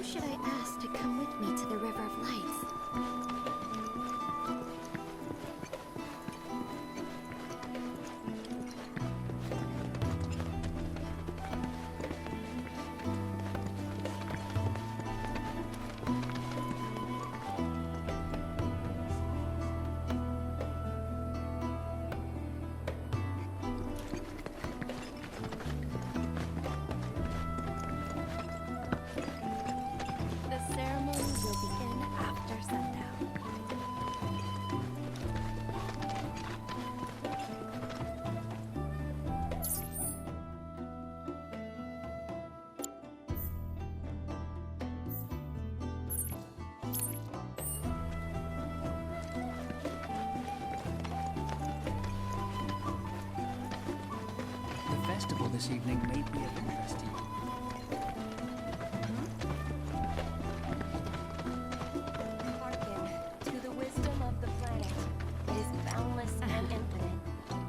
Who should I ask to come with me to the River of Lights? The ceremony will begin after sundown. The festival this evening may be of interest to you. Hearken to the wisdom of the planet. It is boundless and infinite,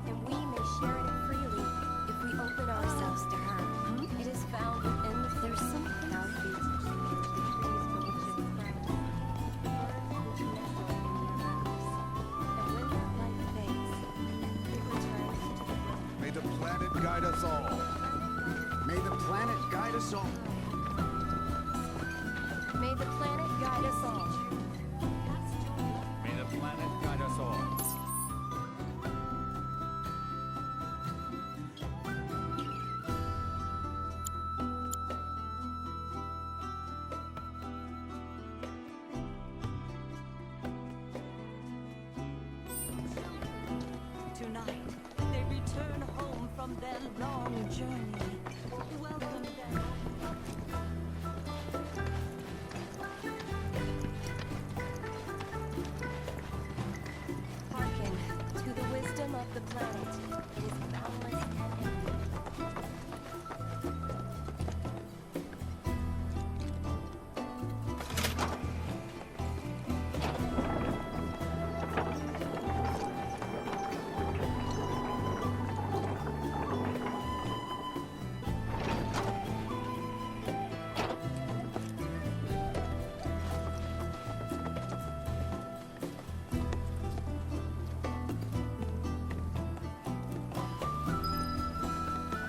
and we may share it freely if we open ourselves to her. It is found within the There's something now feet. And when that light fades, it returns to the world. May the planet guide us all. May the planet guide us all. May the planet guide us all. May the planet guide us all. Tonight, they return home from their long journey. Welcome them. Hearken to the wisdom of the planet. It is boundless and infinite.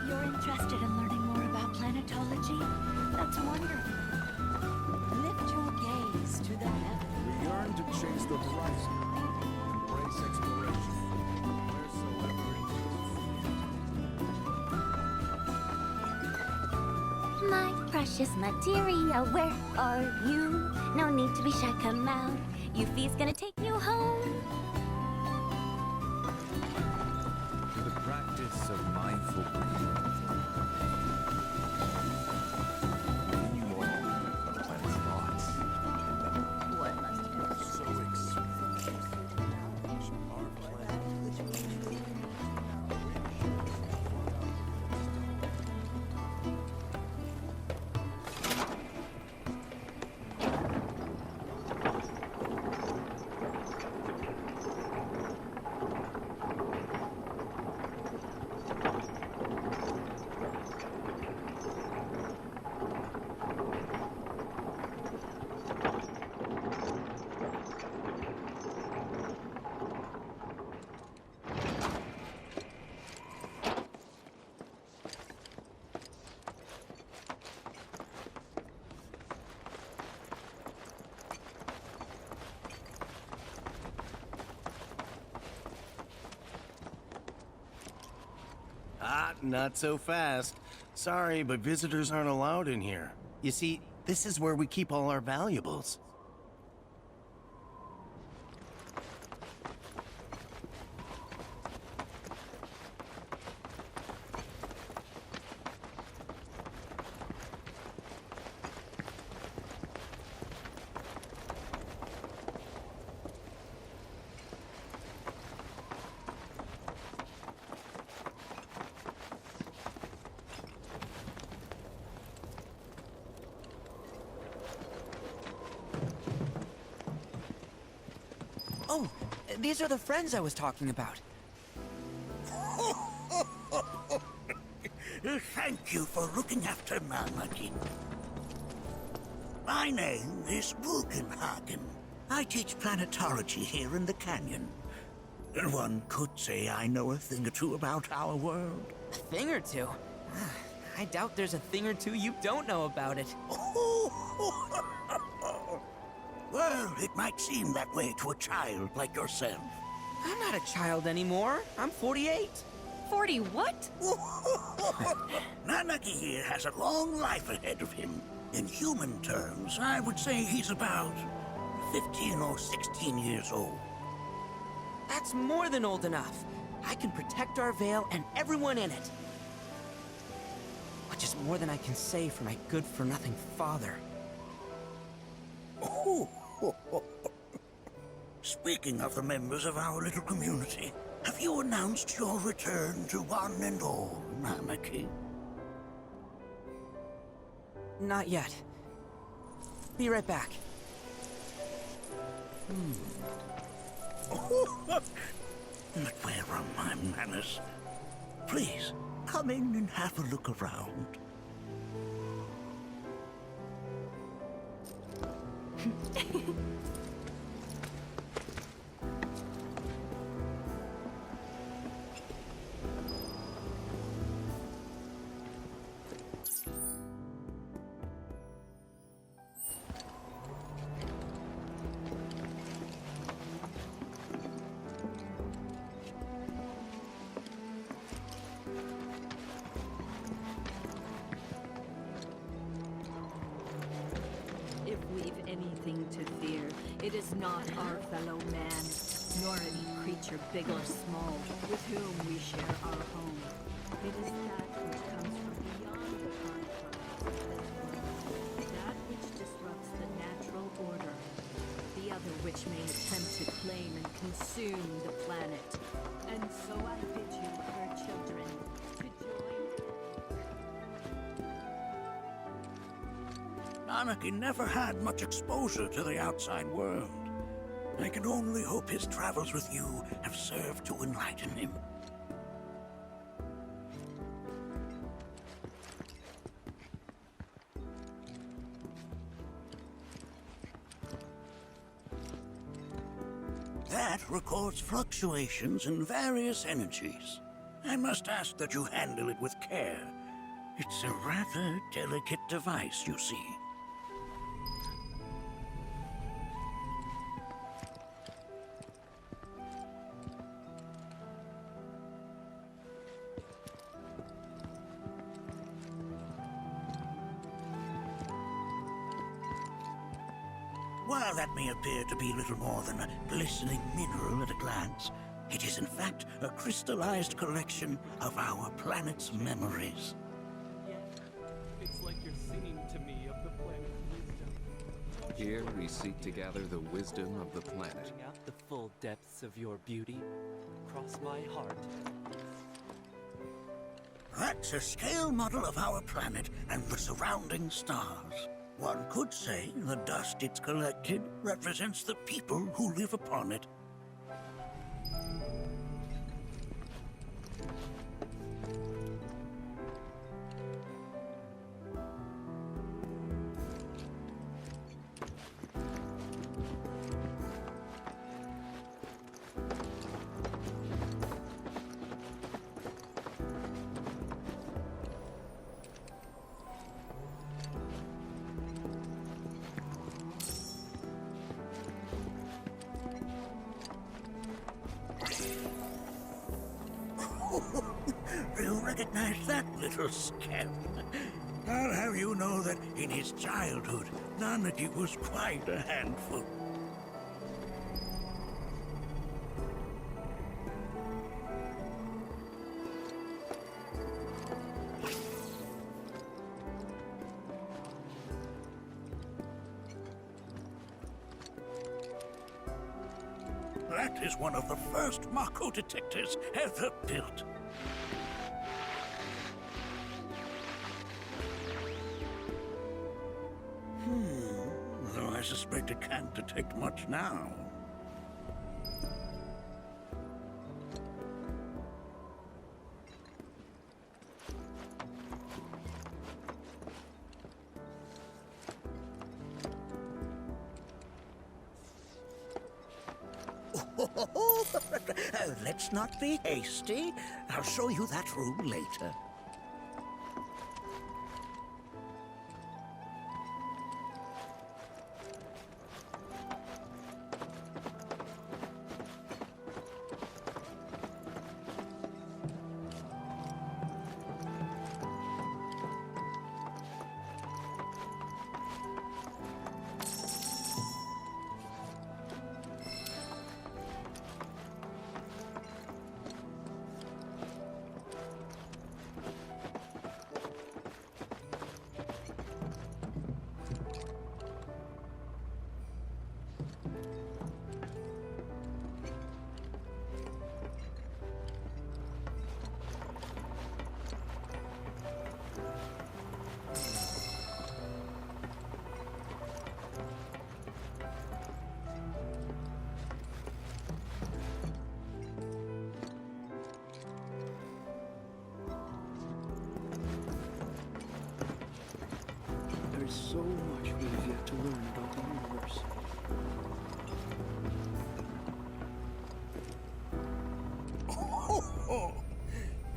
You're interested in learning more about planetology? That's wonderful. Lift your gaze to the heavens. We yearn to chase the horizon. Embrace exploration. Wheresoever it My precious materia, where are you? No need to be shy, come out. Yuffie's gonna take you home. is. The practice of mindful breathing. You all the planet's thoughts. What must be? So expensive. Our planet. Ah, not so fast. Sorry, but visitors aren't allowed in here. You see, this is where we keep all our valuables. Oh, these are the friends I was talking about. Thank you for looking after Mama Jin. My name is Vulcanhagen. I teach planetology here in the canyon. One could say I know a thing or two about our world. A thing or two? I doubt there's a thing or two you don't know about it. Well, it might seem that way to a child like yourself. I'm not a child anymore. I'm 48. 40 what? Nanaki here has a long life ahead of him. In human terms, I would say he's about 15 or 16 years old. That's more than old enough. I can protect our Vale and everyone in it. Which is more than I can say for my good-for-nothing father. Speaking of the members of our little community, have you announced your return to one and all, Nanaki? Not yet. Be right back. But where are my manners? Please, come in and have a look around. If we've anything to fear, it is not our fellow man, nor any creature big or small, with whom we share our home. It is that which comes from beyond the confines, that which disrupts the natural order, the other which may attempt to claim and consume the planet. And so I bid you, her children, to join. Nanaki never had much exposure to the outside world. I can only hope his travels with you have served to enlighten him. That records fluctuations in various energies. I must ask that you handle it with care. It's a rather delicate device, you see. While that may appear to be little more than a glistening mineral at a glance, it is in fact a crystallized collection of our planet's memories. It's like you're singing to me of the planet's wisdom. Here we seek to gather the wisdom of the planet. Bring out the full depths of your beauty. Cross my heart. That's a scale model of our planet and the surrounding stars. One could say the dust it's collected represents the people who live upon it. You recognize that little scamp? I'll have you know that in his childhood, Nanaki was quite a handful. That is one of the first Mako detectors ever built. Though I suspect it can't detect much now. Let's not be hasty. I'll show you that room later. There's so much we have yet to learn about the universe.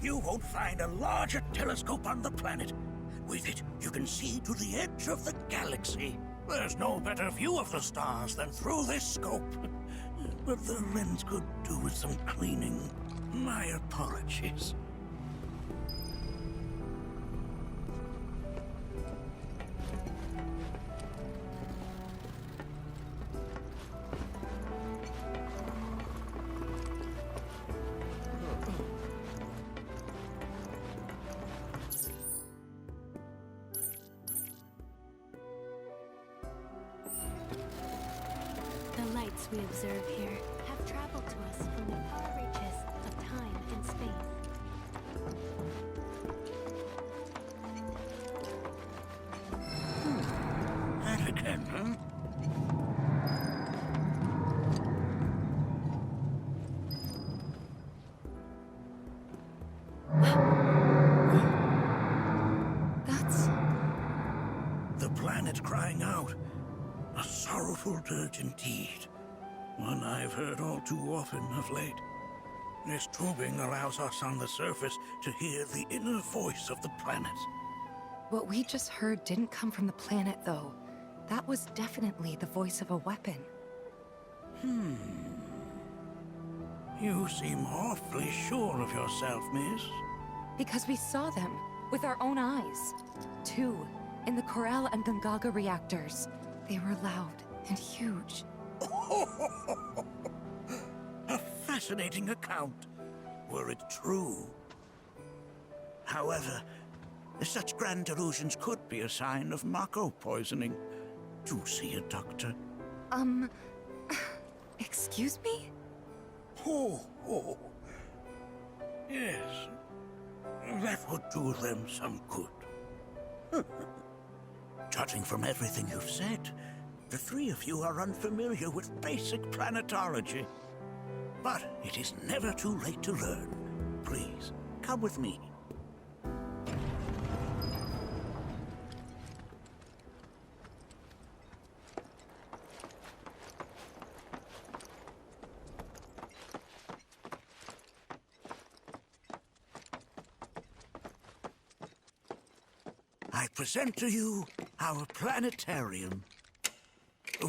You won't find a larger telescope on the planet. With it, you can see to the edge of the galaxy. There's no better view of the stars than through this scope. But the lens could do with some cleaning. My apologies. The lights we observe here have traveled to us from the far reaches of time and space. That again, huh? That's... The planet crying out. A sorrowful dirge indeed. One I've heard all too often of late. This tubing allows us on the surface to hear the inner voice of the planet. What we just heard didn't come from the planet, though. That was definitely the voice of a weapon. You seem awfully sure of yourself, miss. Because we saw them with our own eyes. 2, in the Corel and Gungaga reactors. They were loud and huge. A fascinating account, were it true. However, such grand delusions could be a sign of Mako poisoning. Do see a doctor. Excuse me? Oh. Yes. That would do them some good. Judging from everything you've said, the 3 of you are unfamiliar with basic planetology. But it is never too late to learn. Please, come with me. I present to you our planetarium.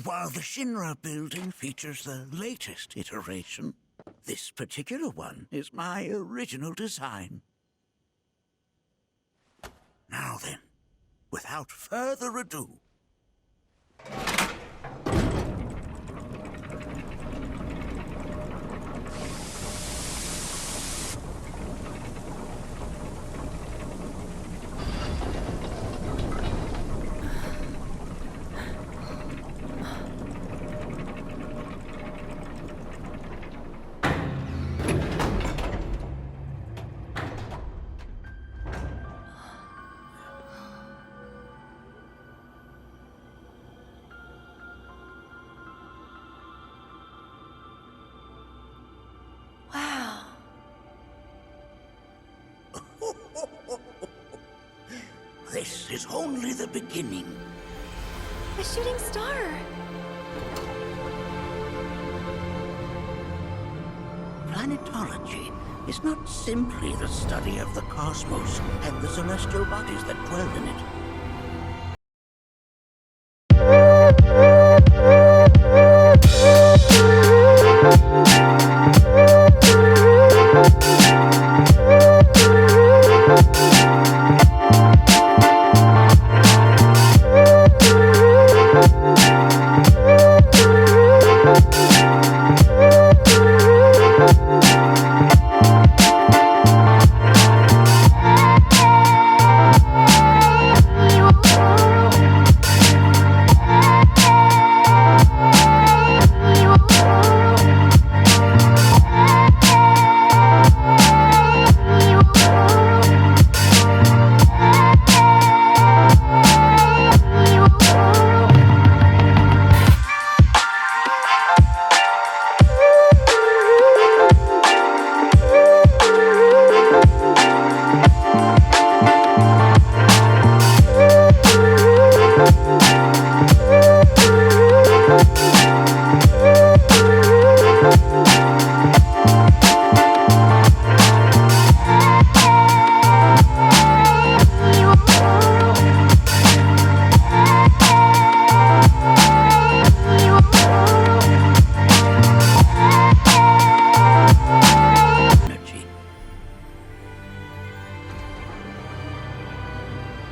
While the Shinra building features the latest iteration, this particular one is my original design. Now then, without further ado, this is only the beginning. A shooting star! Planetology is not simply the study of the cosmos and the celestial bodies that dwell in it.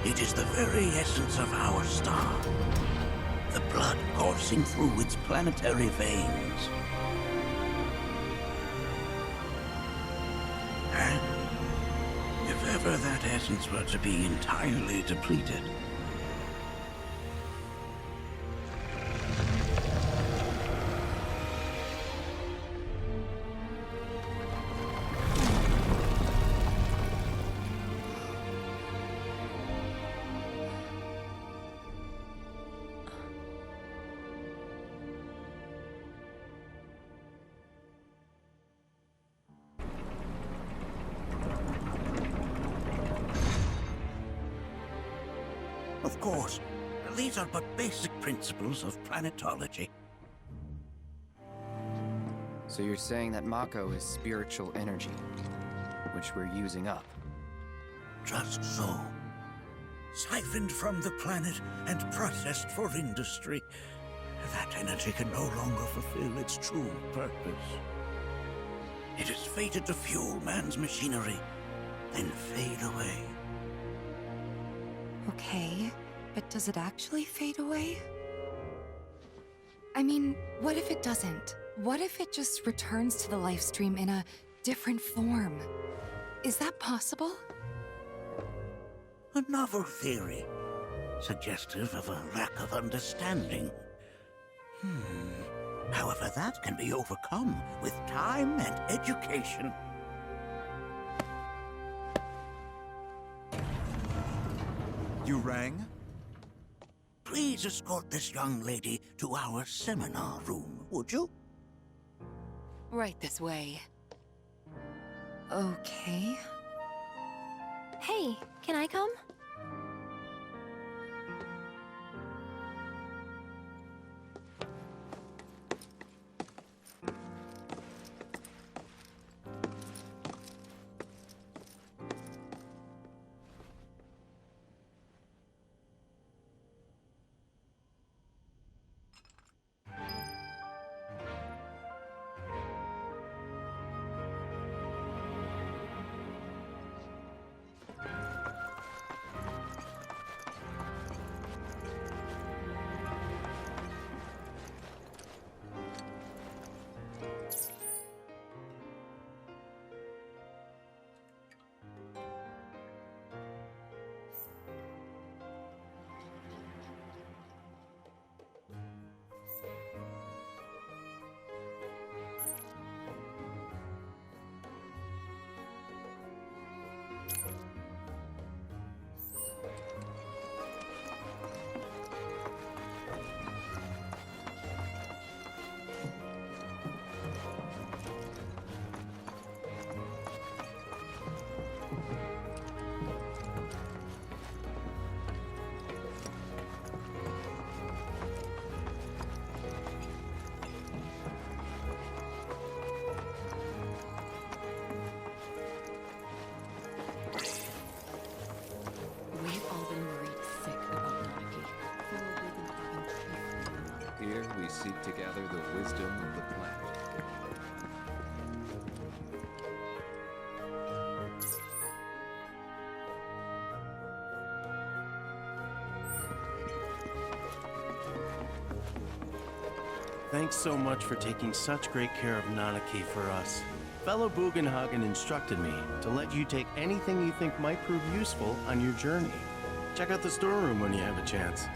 It is the very essence of our star. The blood coursing through its planetary veins. And if ever that essence were to be entirely depleted, of course, these are but basic principles of planetology. So you're saying that Mako is spiritual energy, which we're using up? Just so. Siphoned from the planet and processed for industry, that energy can no longer fulfill its true purpose. It is fated to fuel man's machinery, then fade away. Okay, but does it actually fade away? I mean, what if it doesn't? What if it just returns to the Lifestream in a different form? Is that possible? A novel theory, suggestive of a lack of understanding. However, that can be overcome with time and education. You rang? Please escort this young lady to our seminar room, would you? Right this way. Okay. Hey, can I come? to gather the wisdom of the planet. Thanks so much for taking such great care of Nanaki for us. Fellow Bugenhagen instructed me to let you take anything you think might prove useful on your journey. Check out the storeroom when you have a chance.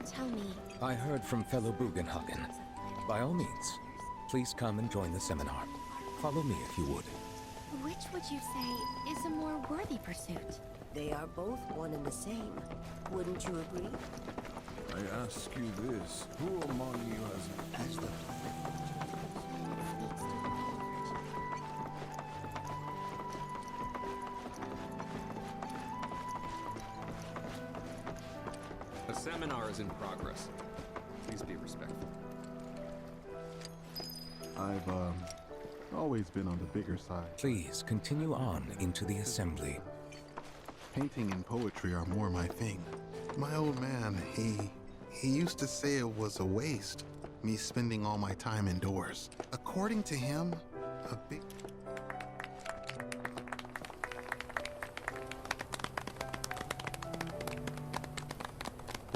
Tell me. I heard from fellow Bugenhagen. By all means, please come and join the seminar. Follow me if you would. Which would you say is a more worthy pursuit? They are both one and the same. Wouldn't you agree? I ask you this, who among you has the A seminar is in progress. Please be respectful. I've, always been on the bigger side. Please continue on into the assembly. Painting and poetry are more my thing. My old man, he used to say it was a waste, me spending all my time indoors. According to him, a big...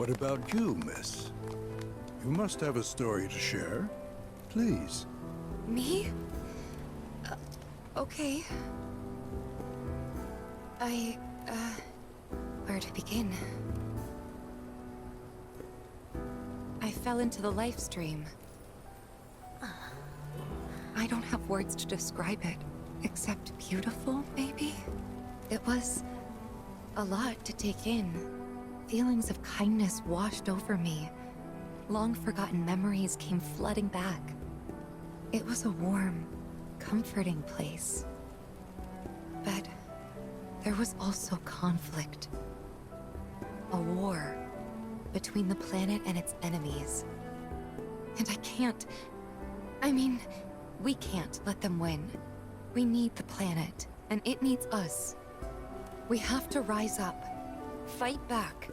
What about you, miss? You must have a story to share. Please. Me? Okay. Where to begin? I fell into the Lifestream. I don't have words to describe it, except beautiful, maybe? It was a lot to take in. Feelings of kindness washed over me. Long-forgotten memories came flooding back. It was a warm, comforting place. But there was also conflict. A war between the planet and its enemies. And we can't let them win. We need the planet, and it needs us. We have to rise up, fight back,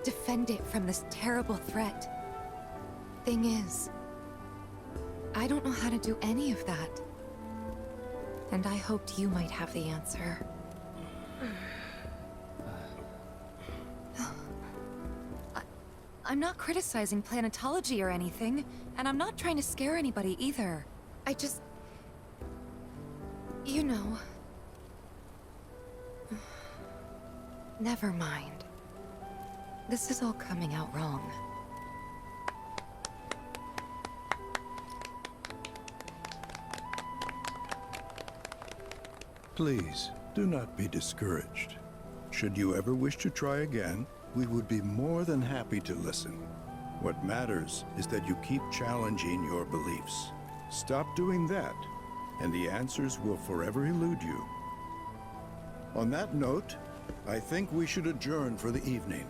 defend it from this terrible threat. Thing is, I don't know how to do any of that. And I hoped you might have the answer. I'm not criticizing planetology or anything, and I'm not trying to scare anybody either. I just... you know... Never mind. This is all coming out wrong. Please, do not be discouraged. Should you ever wish to try again, we would be more than happy to listen. What matters is that you keep challenging your beliefs. Stop doing that, and the answers will forever elude you. On that note, I think we should adjourn for the evening.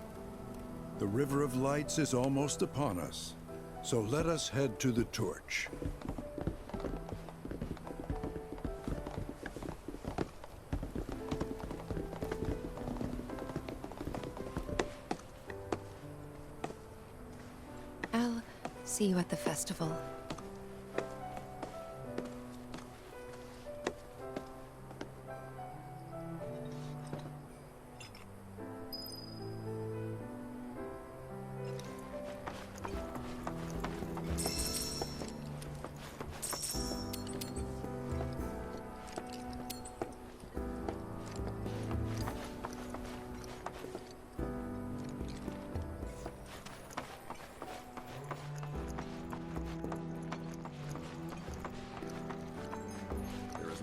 The River of Lights is almost upon us, so let us head to the torch. I'll see you at the festival.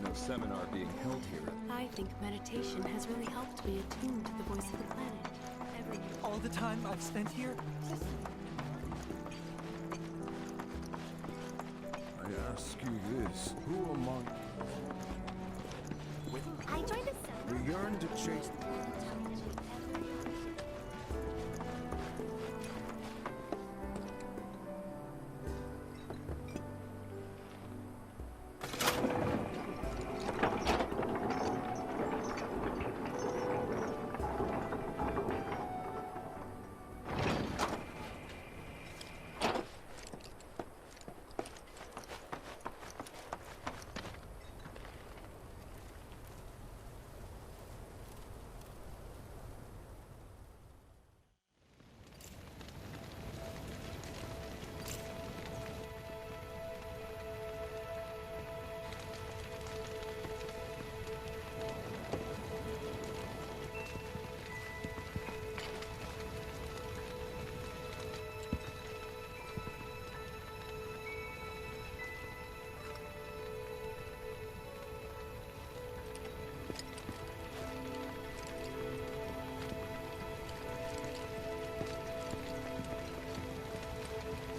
No seminar being held here. I think meditation has really helped me attune to the voice of the planet. All the time I've spent here, I ask you this, who among... I joined a We yearn to chase...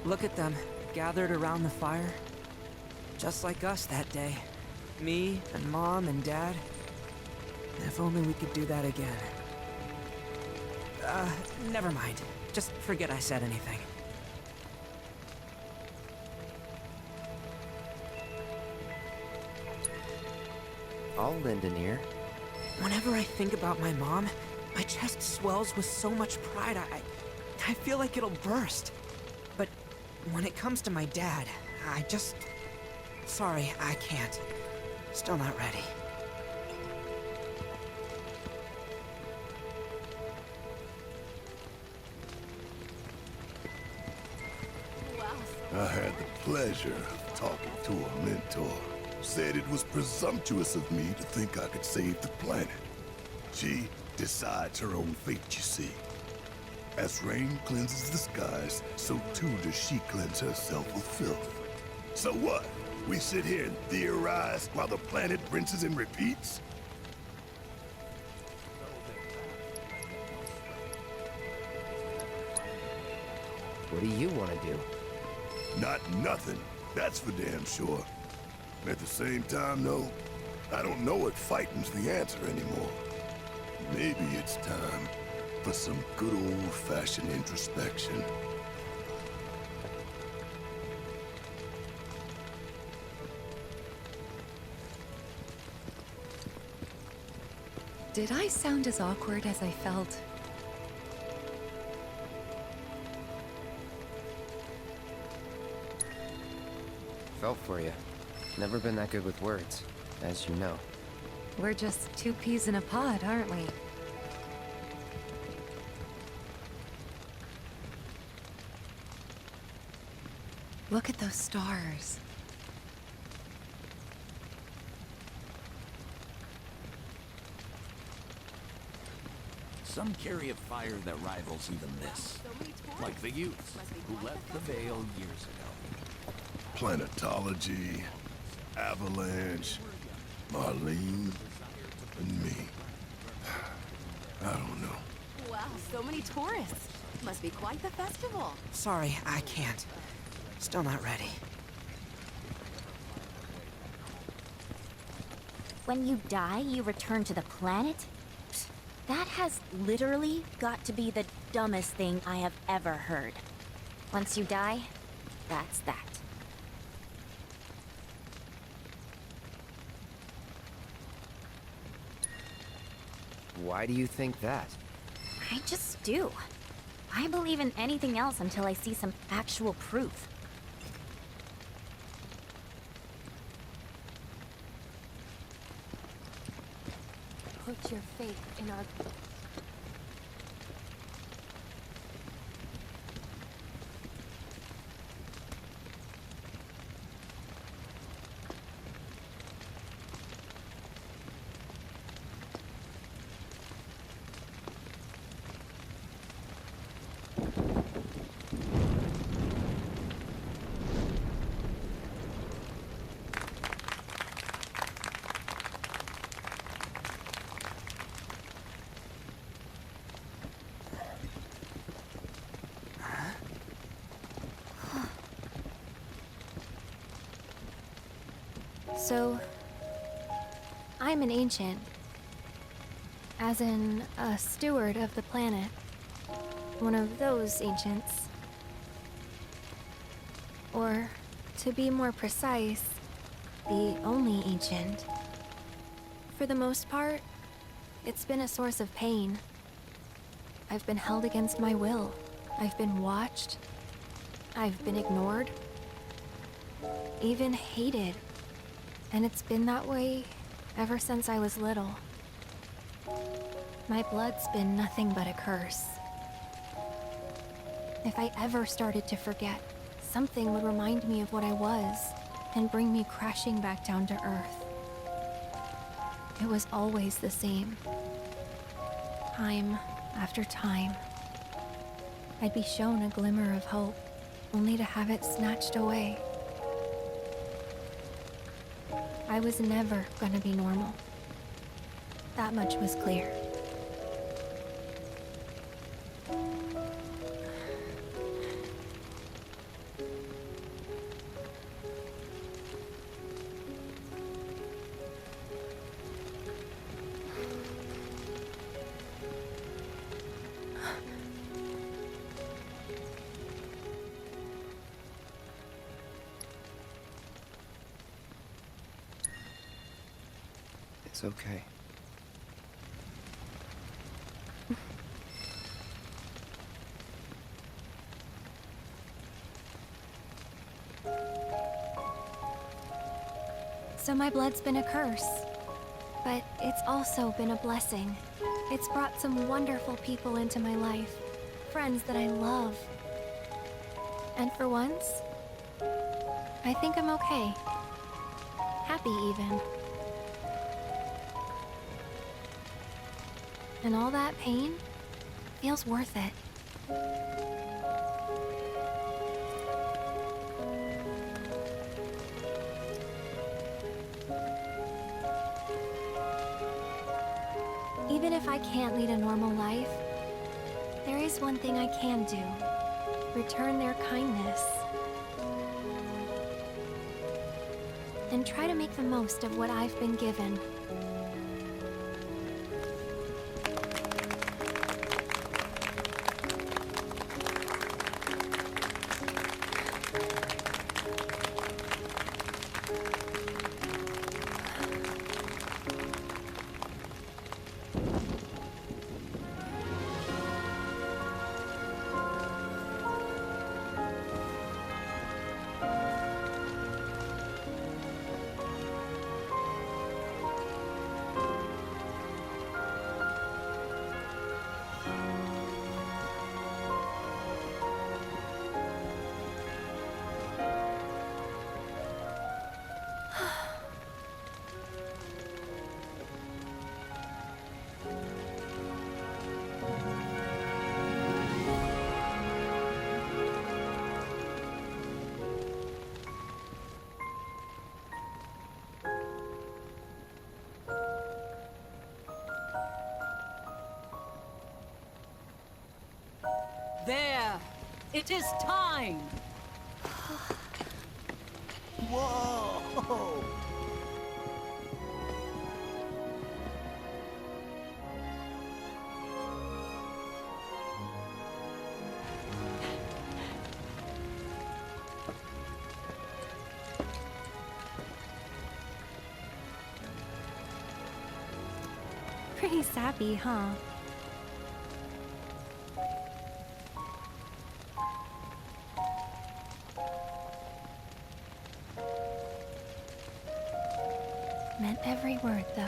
Look at them, gathered around the fire. Just like us that day. Me, and Mom, and Dad. If only we could do that again. Never mind. Just forget I said anything. I'll lend an ear. Whenever I think about my mom, my chest swells with so much pride, I feel like it'll burst. But when it comes to my dad, I just... Sorry, I can't. Still not ready. I had the pleasure of talking to a mentor. Said it was presumptuous of me to think I could save the planet. She decides her own fate, you see. As rain cleanses the skies, so too does she cleanse herself with filth. So what? We sit here and theorize while the planet rinses and repeats? What do you want to do? Not nothing, that's for damn sure. At the same time, though, I don't know if fighting's the answer anymore. Maybe it's time for some good old-fashioned introspection. Did I sound as awkward as I felt? Felt for you. Never been that good with words, as you know. We're just two peas in a pod, aren't we? Look at those stars. Some carry a fire that rivals even this. Like the youth who left the Veil years ago. Planetology, Avalanche, Marlene, and me. I don't know. Wow, so many tourists. Must be quite the festival. Sorry, I can't. Still not ready. When you die, you return to the planet? That has literally got to be the dumbest thing I have ever heard. Once you die, that's that. Why do you think that? I just do. I believe in anything else until I see some actual proof. Put your faith in our... So, I'm an ancient. As in, a steward of the planet. One of those ancients. Or, to be more precise, the only ancient. For the most part, it's been a source of pain. I've been held against my will. I've been watched. I've been ignored. Even hated. And it's been that way ever since I was little. My blood's been nothing but a curse. If I ever started to forget, something would remind me of what I was and bring me crashing back down to Earth. It was always the same. Time after time. I'd be shown a glimmer of hope, only to have it snatched away. I was never gonna be normal. That much was clear. It's okay. So my blood's been a curse, but it's also been a blessing. It's brought some wonderful people into my life, friends that I love. And for once, I think I'm okay. Happy, even. And all that pain feels worth it. Even if I can't lead a normal life, there is one thing I can do. Return their kindness. And try to make the most of what I've been given. There! It is time! Whoa! Pretty sappy, huh? Meant every word, though.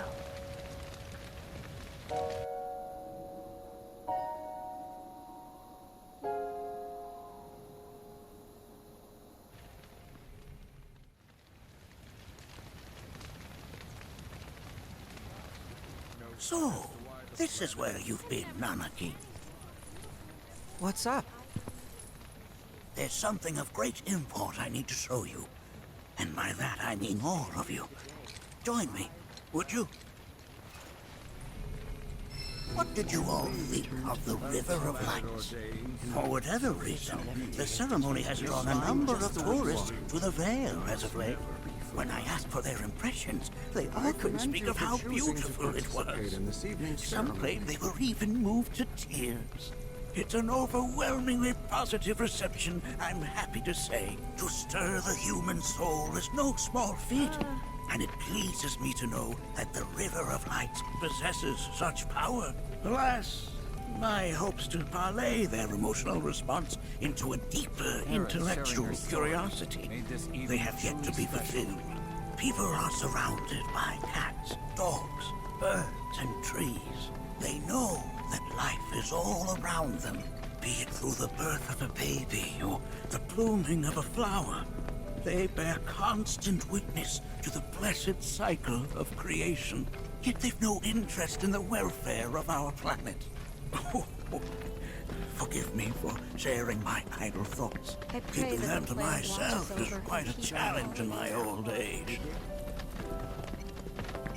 So, this is where you've been, Nanaki. What's up? There's something of great import I need to show you. And by that I mean all of you. Join me, would you? What did you all think of the River of Lights? For whatever reason, the ceremony has drawn a number of tourists to the Vale as of late. When I asked for their impressions, they all couldn't speak of how beautiful it was. Some claimed they were even moved to tears. It's an overwhelmingly positive reception, I'm happy to say. To stir the human soul is no small feat, and it pleases me to know that the River of Lights possesses such power. Alas, my hopes to parlay their emotional response into a deeper intellectual curiosity, they have yet to be fulfilled. People are surrounded by cats, dogs, birds, and trees. They know that life is all around them, be it through the birth of a baby or the blooming of a flower. They bear constant witness to the blessed cycle of creation, yet they've no interest in the welfare of our planet. Forgive me for sharing my idle thoughts. Keeping them to myself is quite a challenge in my old age.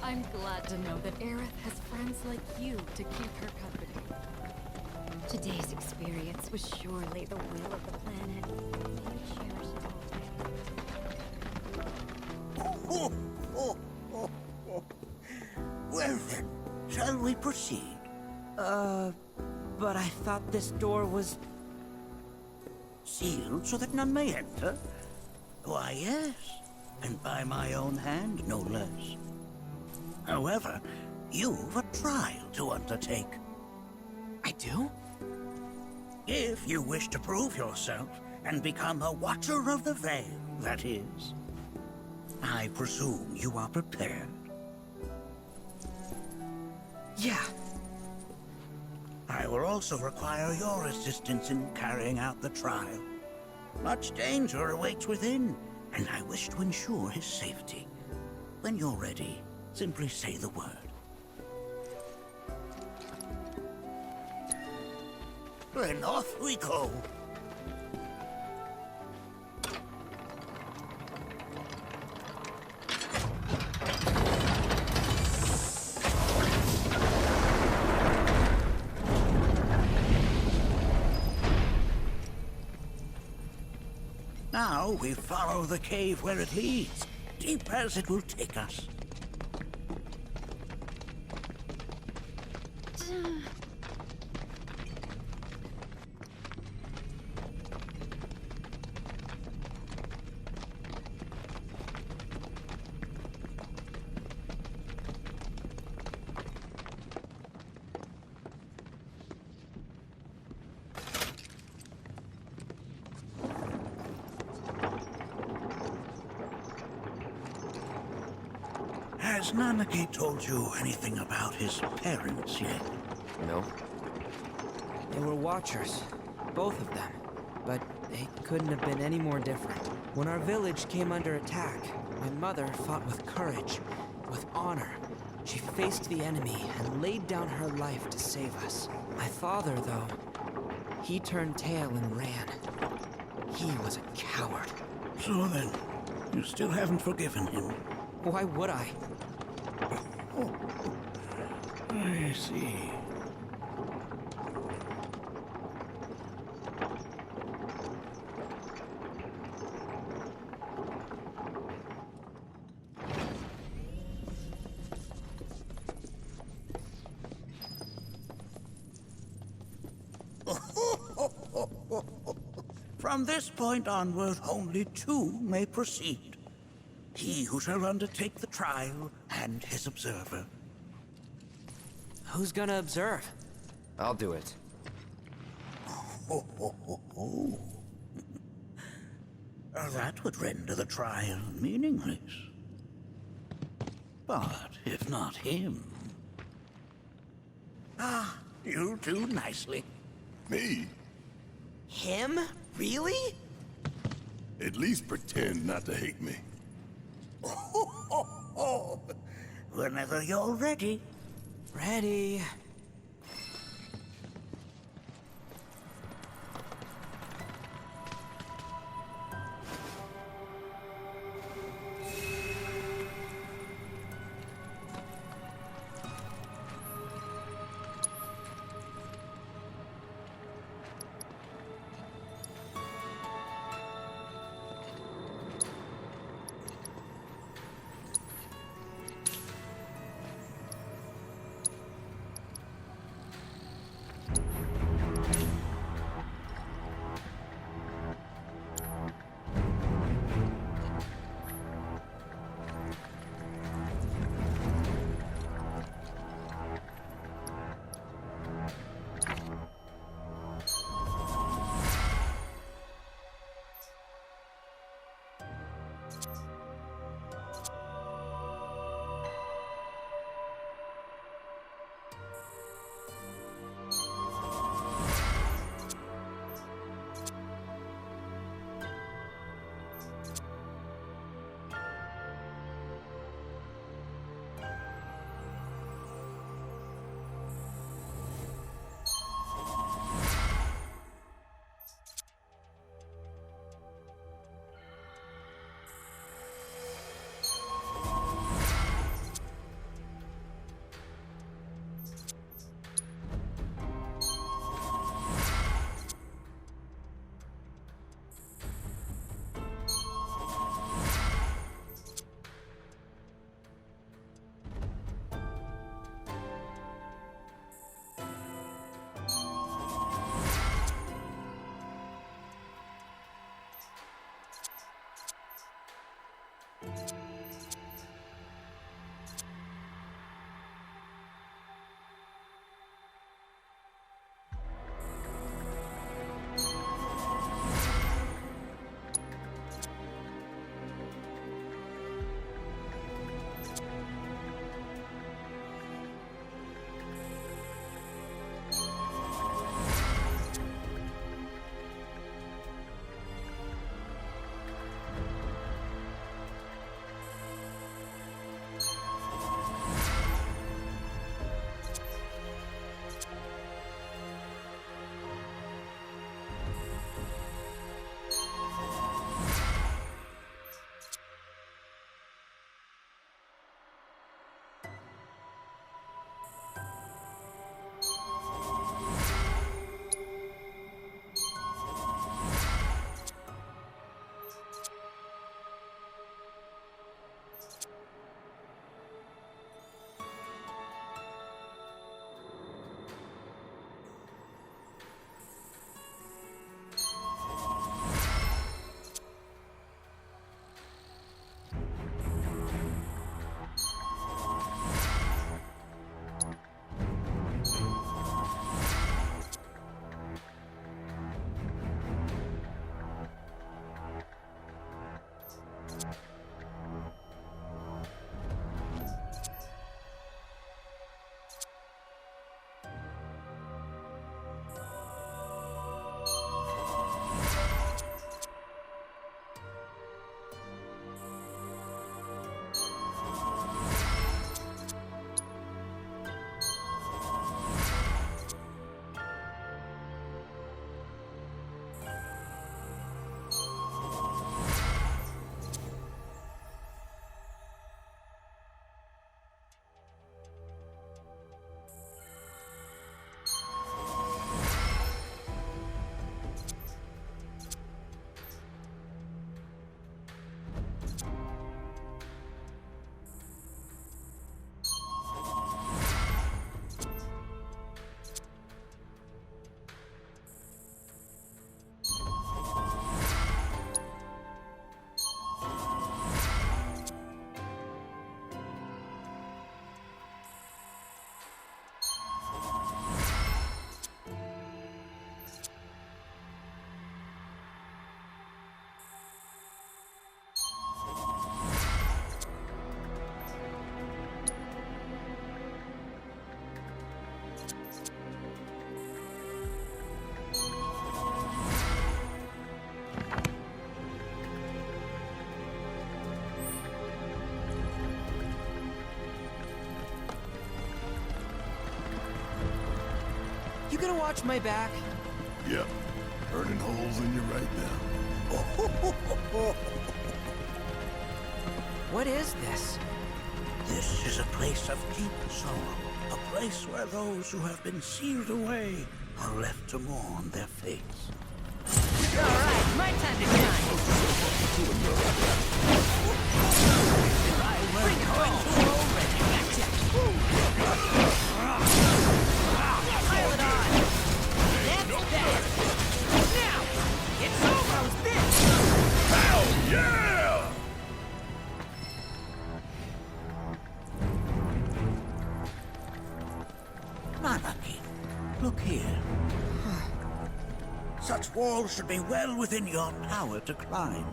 I'm glad to know that Aerith has friends like you to keep her company. Today's experience was surely the will of the planet. You cherish it all. Well then, shall we proceed? But I thought this door was... Sealed so that none may enter? Why, yes. And by my own hand, no less. However, you've a trial to undertake. I do? If you wish to prove yourself and become a Watcher of the Veil, that is. I presume you are prepared. Yeah. I will also require your assistance in carrying out the trial. Much danger awaits within, and I wish to ensure his safety. When you're ready, simply say the word. Then off we go. Now we follow the cave where it leads, deep as it will take us. Has Nanaki told you anything about his parents yet? No. They were watchers, both of them. But they couldn't have been any more different. When our village came under attack, my mother fought with courage, with honor. She faced the enemy and laid down her life to save us. My father, though, he turned tail and ran. He was a coward. So then, you still haven't forgiven him? Why would I? Oh, I see. From this point onward, only two may proceed. He who shall undertake the trial, and his observer. Who's gonna observe? I'll do it. That would render the trial meaningless. But if not him... Ah, you'll do nicely. Me? Him? Really? At least pretend not to hate me. Whenever you're ready. Ready. You gonna watch my back? Yep. Burning holes in you right now. What is this? This is a place of deep sorrow. A place where those who have been sealed away are left to mourn their fates. Alright, my time to shine. Bring it home. Pile it on. That's that. Now, it's over. How's this? Hell yeah! Monarchy, look here. Such walls should be well within your power to climb.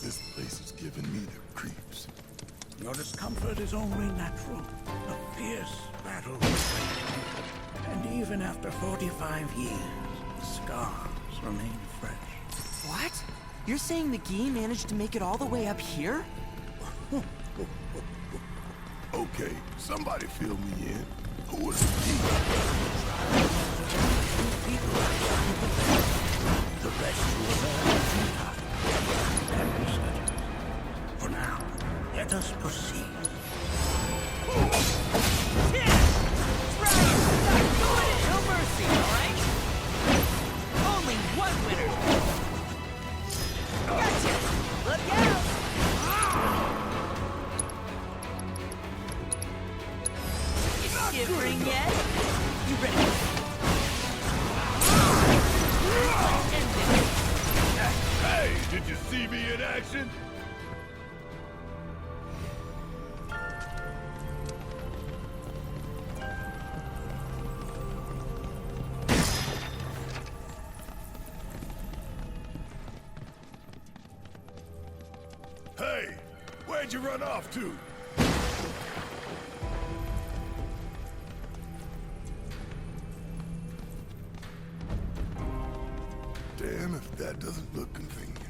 This place is giving me the creeps. Your discomfort is only natural. A fierce battle. And even after 45 years, the scars remain fresh. What? You're saying the Gi managed to make it all the way up here? Okay, somebody fill me in. Who was the Gi? The rest will learn for now, let us proceed. No mercy, alright? Only one winner. Gotcha! Look out! You shivering yet? You ready? Hey, did you see me in action? Hey, where'd you run off to? Damn if that doesn't look convenient.